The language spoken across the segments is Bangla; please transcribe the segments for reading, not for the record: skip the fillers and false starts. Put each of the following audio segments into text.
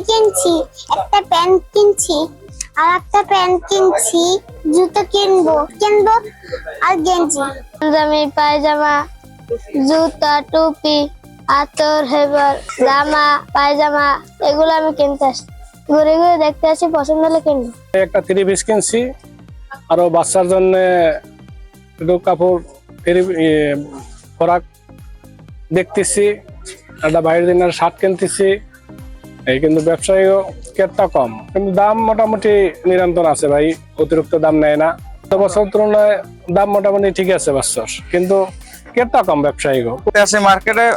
কিনছি, একটা প্যান্ট কিনছি, আর একটা প্যান্ট কিনছি, জুতো কিনবো আর গেঞ্জি। পাঞ্জাবি, পায়জামা, জুতা, টুপি, আতর, হেবার, জামা, পায়জামা এগুলো আমি কিনতে আসি। ঘুরে ঘুরে দেখতে আসি, পছন্দ হলে কিনবো। একটা থ্রি পিস কিনছি, আরো বাচ্চার জন্য একটু কাপড় খোরাক দেখতেছি, একটা বাইরের দিনের শার্ট কিনতেছি। এই কিন্তু ব্যবসায়ীও কেটটা কম, কিন্তু দাম মোটামুটি নিরন্তর আছে ভাই, অতিরিক্ত দাম নেয় না। গত বছর তুলনায় দাম মোটামুটি ঠিক আছে বাচ্চার, কিন্তু কেটটা কম ব্যবসায়ীও আছে মার্কেটে।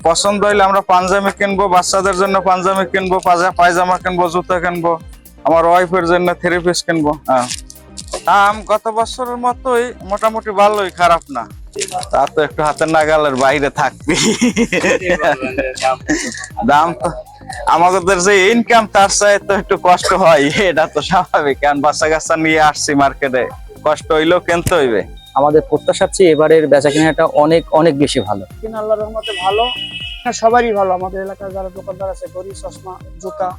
পছন্দ হইলে আমরা পাঞ্জাবি কিনবো, বাচ্চাদের জন্য পাঞ্জাবি কিনবো, পায়জামা কিনবো, জুতা কিনবো, আমার ওয়াইফের জন্য থ্রি পিস কিনবো। দাম গত বছরের মতোই মোটামুটি ভালোই, খারাপ না। তা তো একটু হাতের নাগালের বাইরে থাকবি। দাম তো আমাদের যে ইনকাম তার চাই তো একটু কষ্ট হয়, এটা তো স্বাভাবিক, কারণ বাচ্চা কাচ্চা নিয়ে আসছি মার্কেটে, কষ্ট হইলেও কিনতে হইবে। আমাদের প্রত্যাশার চেয়ে এবারের বেচা কেনাটা অনেক অনেক বেশি ভালো। আল্লাহর রহমতে ভালো, সবারই ভালো। আমাদের এলাকার যারা দোকানদার আছে, ঘড়ি, চশমা, জুতা,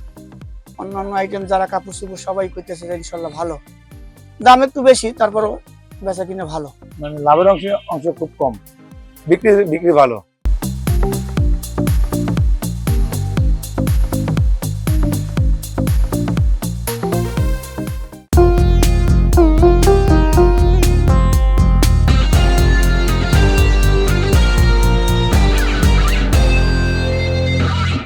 অন্যান্য আইটেম যারা কাপড় চোপড় সবাই করতেছে ইনশাল্লাহ ভালো। দাম একটু বেশি, তারপরও বেচা কিনা ভালো। মানে লাভের অংশ খুব কম, বিক্রি ভালো।